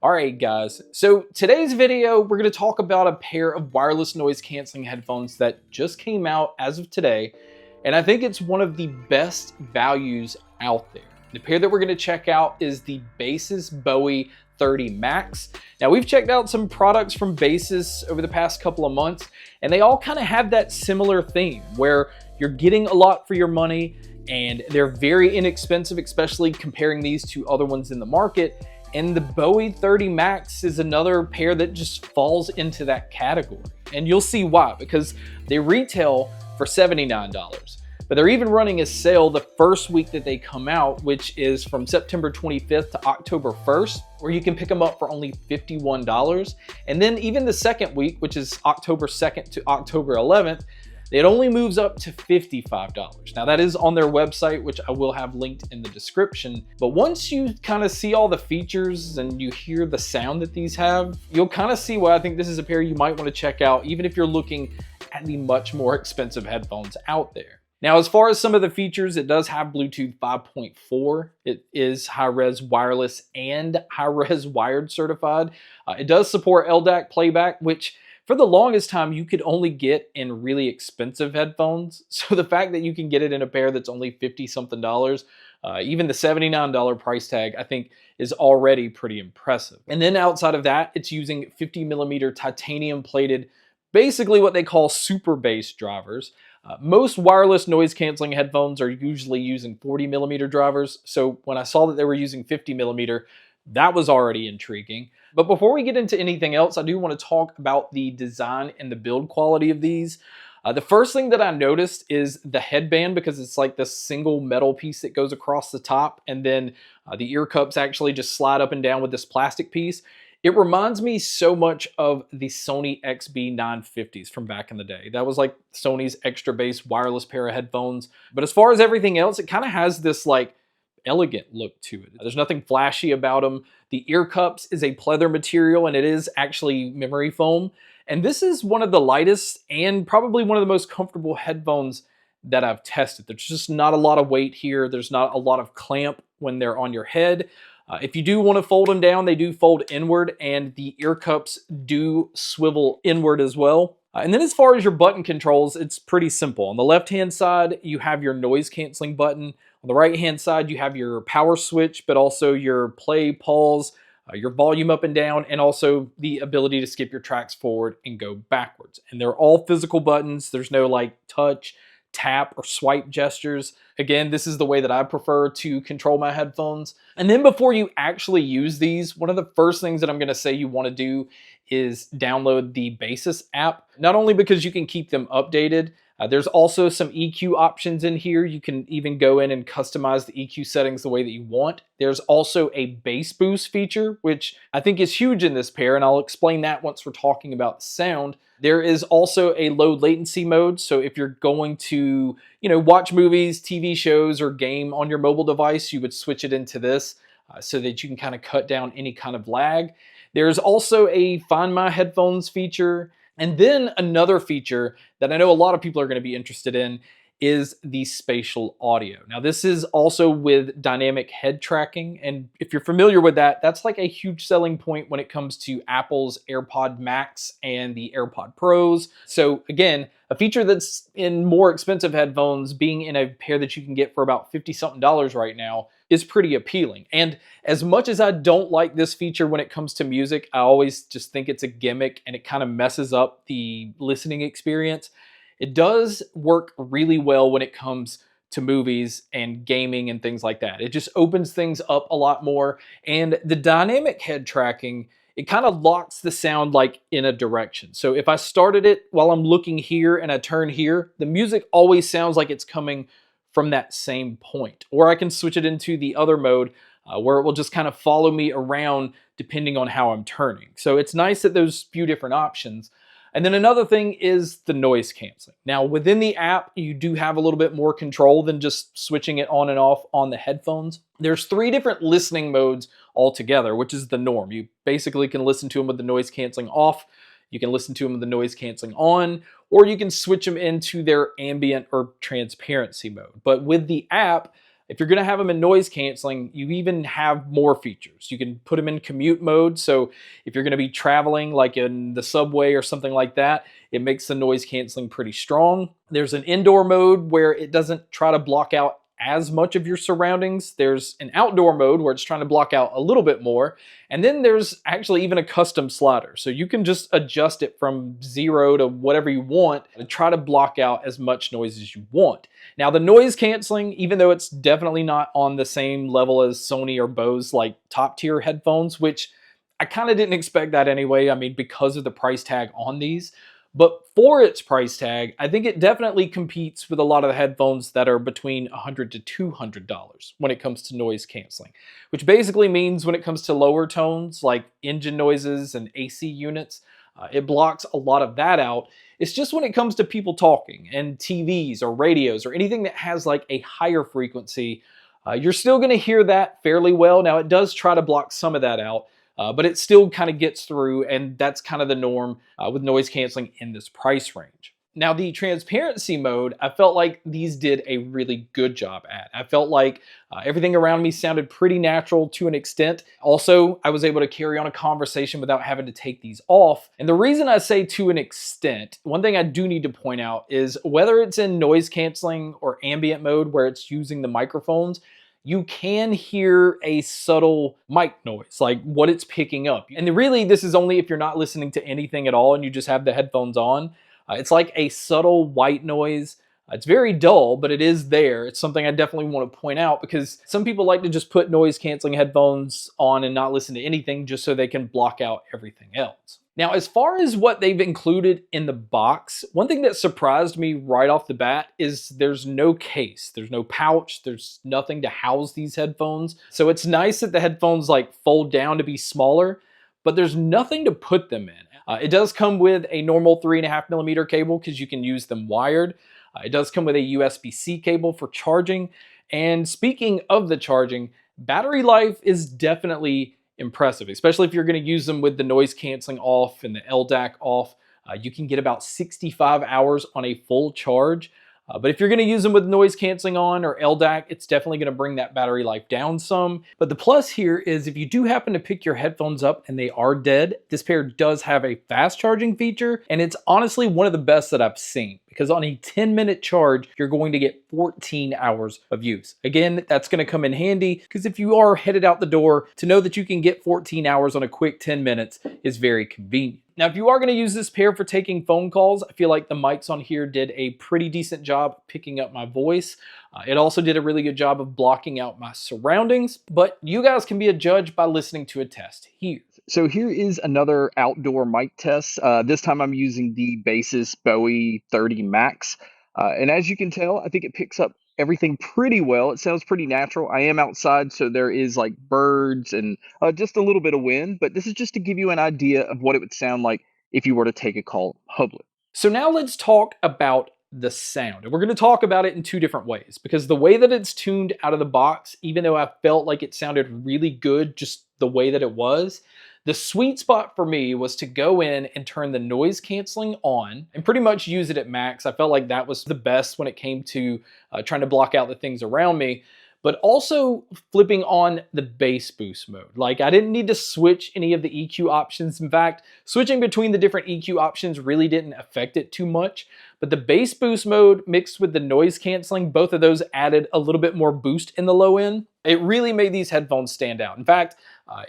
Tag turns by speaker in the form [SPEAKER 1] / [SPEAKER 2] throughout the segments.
[SPEAKER 1] Alright guys, so today's video we're going to talk about a pair of wireless noise cancelling headphones that just came out as of today, and I think it's one of the best values out there. The pair that we're going to check out is the Baseus Bowie 30 Max. Now we've checked out some products from Baseus over the past couple of months, and they all kind of have that similar theme where you're getting a lot for your money and they're very inexpensive, especially comparing these to other ones in the market. And the Bowie 30 Max is another pair that just falls into that category. And you'll see why, because they retail for $79. But they're even running a sale the first week that they come out, which is from September 25th to October 1st, where you can pick them up for only $51. And then even the second week, which is October 2nd to October 11th, it only moves up to $55. Now that is on their website, which I will have linked in the description. But once you kind of see all the features and you hear the sound that these have, you'll kind of see why I think this is a pair you might want to check out, even if you're looking at the much more expensive headphones out there. Now, as far as some of the features, it does have Bluetooth 5.4. It is high-res wireless and high-res wired certified. It does support LDAC playback, which for the longest time, you could only get in really expensive headphones. So the fact that you can get it in a pair that's only $50-something, even the $79 price tag, I think is already pretty impressive. And then outside of that, it's using 50mm titanium plated, basically what they call super bass drivers. Most wireless noise canceling headphones are usually using 40mm drivers. So when I saw that they were using 50mm, that was already intriguing. But before we get into anything else, I do want to talk about the design and the build quality of these. The first thing that I noticed is the headband, because it's like this single metal piece that goes across the top, and then the ear cups actually just slide up and down with this plastic piece. It reminds me so much of the Sony XB950s from back in the day. That was like Sony's extra bass wireless pair of headphones. But as far as everything else, it kind of has this like elegant look to it. There's nothing flashy about them. The ear cups is a pleather material, and it is actually memory foam. And this is one of the lightest and probably one of the most comfortable headphones that I've tested. There's just not a lot of weight here. There's not a lot of clamp when they're on your head. If you do want to fold them down, they do fold inward, and the ear cups do swivel inward as well. And then as far as your button controls, it's pretty simple. On the left-hand side, you have your noise canceling button. On the right-hand side, you have your power switch, but also your play, pause, your volume up and down, and also the ability to skip your tracks forward and go backwards. And they're all physical buttons. There's no like touch, tap, or swipe gestures. Again, this is the way that I prefer to control my headphones. And then before you actually use these, one of the first things that I'm going to say you want to do is download the Baseus app. Not only because you can keep them updated, there's also some EQ options in here. You can even go in and customize the EQ settings the way that you want. There's also a bass boost feature, which I think is huge in this pair, and I'll explain that once we're talking about sound. There is also a low latency mode, so if you're going to, watch movies, TV shows, or game on your mobile device, you would switch it into this so that you can kind of cut down any kind of lag. There's also a Find My Headphones feature. And then another feature that I know a lot of people are going to be interested in is the spatial audio. Now this is also with dynamic head tracking, and if you're familiar with that, that's like a huge selling point when it comes to Apple's AirPod Max and the AirPod Pros. So again, a feature that's in more expensive headphones, being in a pair that you can get for about $50-something right now, is pretty appealing. And as much as I don't like this feature when it comes to music, I always just think it's a gimmick and it kind of messes up the listening experience. It does work really well when it comes to movies and gaming and things like that. It just opens things up a lot more. And the dynamic head tracking, it kind of locks the sound like in a direction. So if I started it while I'm looking here and I turn here, the music always sounds like it's coming from that same point. Or I can switch it into the other mode where it will just kind of follow me around depending on how I'm turning. So it's nice that those few different options. And then another thing is the noise canceling. Now within the app, you do have a little bit more control than just switching it on and off on the headphones. There's 3 different listening modes altogether, which is the norm. You basically can listen to them with the noise canceling off, you can listen to them with the noise canceling on, or you can switch them into their ambient or transparency mode. But with the app, If you're going to have them in noise canceling, you even have more features. You can put them in commute mode. So if you're going to be traveling like in the subway or something like that, it makes the noise canceling pretty strong. There's an indoor mode where it doesn't try to block out as much of your surroundings. There's an outdoor mode where it's trying to block out a little bit more. And then there's actually even a custom slider. So you can just adjust it from 0 to whatever you want and try to block out as much noise as you want. Now the noise canceling, even though it's definitely not on the same level as Sony or Bose like top tier headphones, which I kind of didn't expect that anyway. I mean, because of the price tag on these. But for its price tag, I think it definitely competes with a lot of the headphones that are between $100 to $200 when it comes to noise canceling, which basically means when it comes to lower tones like engine noises and AC units, it blocks a lot of that out. It's just when it comes to people talking and TVs or radios or anything that has like a higher frequency, you're still going to hear that fairly well. Now, it does try to block some of that out. But it still kind of gets through, and that's kind of the norm with noise canceling in this price range. Now, the transparency mode, I felt like these did a really good job at. I felt like everything around me sounded pretty natural to an extent. Also, I was able to carry on a conversation without having to take these off. And the reason I say to an extent, one thing I do need to point out is whether it's in noise canceling or ambient mode where it's using the microphones, you can hear a subtle mic noise, like what it's picking up. And really, this is only if you're not listening to anything at all and you just have the headphones on. It's like a subtle white noise. It's very dull, but it is there. It's something I definitely want to point out because some people like to just put noise canceling headphones on and not listen to anything just so they can block out everything else. Now, as far as what they've included in the box, one thing that surprised me right off the bat is there's no case, there's no pouch, there's nothing to house these headphones. So it's nice that the headphones like fold down to be smaller, but there's nothing to put them in. It does come with a normal 3.5mm cable because you can use them wired. It does come with a USB-C cable for charging. And speaking of the charging, battery life is definitely impressive, especially if you're going to use them with the noise canceling off and the LDAC off. You can get about 65 hours on a full charge. But if you're going to use them with noise canceling on or LDAC, it's definitely going to bring that battery life down some. But the plus here is if you do happen to pick your headphones up and they are dead, this pair does have a fast charging feature, and it's honestly one of the best that I've seen. Because on a 10-minute charge, you're going to get 14 hours of use. Again, that's going to come in handy because if you are headed out the door, to know that you can get 14 hours on a quick 10 minutes is very convenient. Now, if you are going to use this pair for taking phone calls, I feel like the mics on here did a pretty decent job picking up my voice. It also did a really good job of blocking out my surroundings, but you guys can be a judge by listening to a test here.
[SPEAKER 2] So here is another outdoor mic test. This time I'm using the Baseus Bowie 30 Max. And as you can tell, I think it picks up everything pretty well. It sounds pretty natural. I am outside, so there is like birds and just a little bit of wind. But this is just to give you an idea of what it would sound like if you were to take a call in public.
[SPEAKER 1] So now let's talk about the sound. And we're going to talk about it in two different ways because the way that it's tuned out of the box, even though I felt like it sounded really good just the way that it was, the sweet spot for me was to go in and turn the noise canceling on and pretty much use it at max. I felt like that was the best when it came to trying to block out the things around me, but also flipping on the bass boost mode. Like I didn't need to switch any of the EQ options. In fact, switching between the different EQ options really didn't affect it too much, but the bass boost mode mixed with the noise canceling, both of those added a little bit more boost in the low end. It really made these headphones stand out. In fact,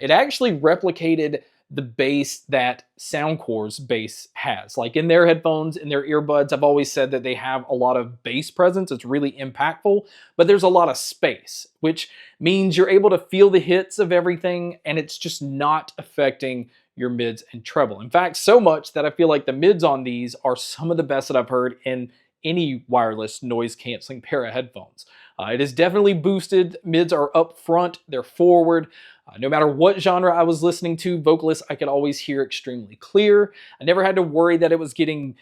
[SPEAKER 1] it actually replicated the bass that Soundcore's bass has. Like in their headphones, in their earbuds, I've always said that they have a lot of bass presence. It's really impactful, but there's a lot of space, which means you're able to feel the hits of everything and it's just not affecting your mids and treble. In fact, so much that I feel like the mids on these are some of the best that I've heard in any wireless noise canceling pair of headphones. It is definitely boosted. Mids are up front, they're forward. No matter what genre I was listening to, vocalists I could always hear extremely clear. I never had to worry that it was getting,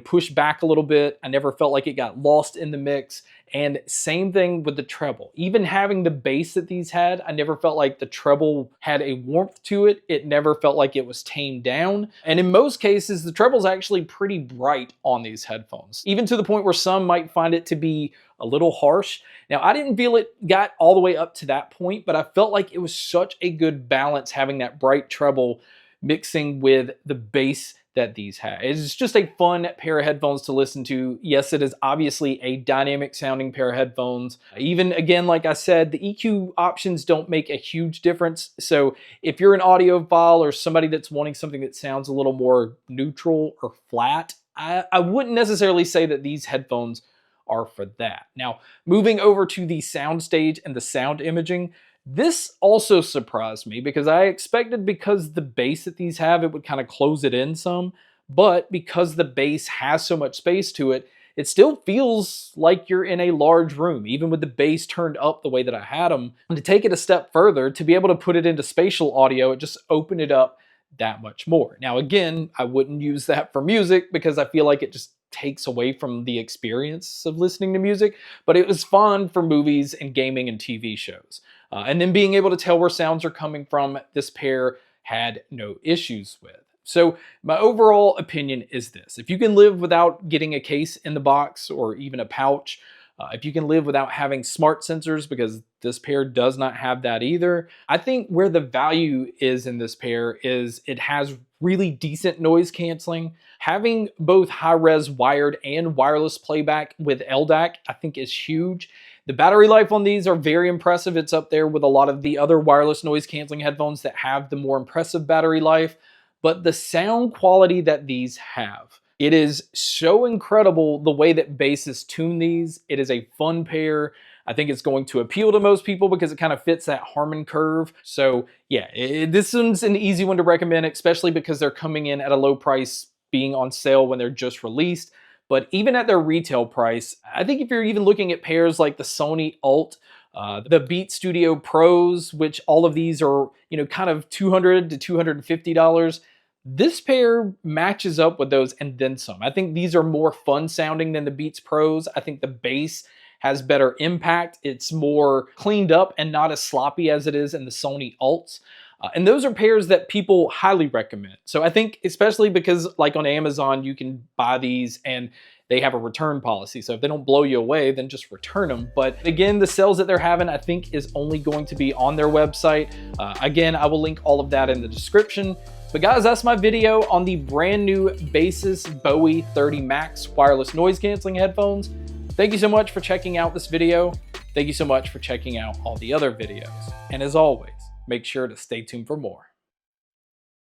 [SPEAKER 1] pushed back a little bit. I never felt like it got lost in the mix. And same thing with the treble. Even having the bass that these had, I never felt like the treble had a warmth to it. It never felt like it was tamed down. And in most cases, the treble's actually pretty bright on these headphones, even to the point where some might find it to be a little harsh. Now, I didn't feel it got all the way up to that point, but I felt like it was such a good balance having that bright treble mixing with the bass that these have. It's just a fun pair of headphones to listen to. Yes, it is obviously a dynamic sounding pair of headphones. Even again, like I said, the EQ options don't make a huge difference. So if you're an audiophile or somebody that's wanting something that sounds a little more neutral or flat, I wouldn't necessarily say that these headphones are for that. Now, moving over to the soundstage and the sound imaging, this also surprised me because I expected, because the bass that these have, it would kind of close it in some, but because the bass has so much space to it, it still feels like you're in a large room, even with the bass turned up the way that I had them. And to take it a step further, to be able to put it into spatial audio, it just opened it up that much more. Now, again, I wouldn't use that for music because I feel like it just takes away from the experience of listening to music, but it was fun for movies and gaming and TV shows. And then being able to tell where sounds are coming from, this pair had no issues with. So my overall opinion is this: if you can live without getting a case in the box or even a pouch, if you can live without having smart sensors, because this pair does not have that either, I think where the value is in this pair is it has really decent noise canceling. Having both high-res wired and wireless playback with LDAC, I think, is huge. The battery life on these are very impressive. It's up there with a lot of the other wireless noise canceling headphones that have the more impressive battery life. But the sound quality that these have, it is so incredible the way that Baseus tuned these. It is a fun pair. I think it's going to appeal to most people because it kind of fits that Harman curve. So yeah, this one's an easy one to recommend, especially because they're coming in at a low price, being on sale when they're just released. But even at their retail price, I think if you're even looking at pairs like the Sony Alt, the Beat Studio Pros, which all of these are, kind of $200 to $250, this pair matches up with those and then some. I think these are more fun sounding than the Beats Pros. I think the bass has better impact. It's more cleaned up and not as sloppy as it is in the Sony Alts. And those are pairs that people highly recommend. So I think, especially because like on Amazon, you can buy these and they have a return policy. So if they don't blow you away, then just return them. But again, the sales that they're having, I think, is only going to be on their website. Again, I will link all of that in the description. But guys, that's my video on the brand new Baseus Bowie 30 Max wireless noise canceling headphones. Thank you so much for checking out this video. Thank you so much for checking out all the other videos. And as always, make sure to stay tuned for more.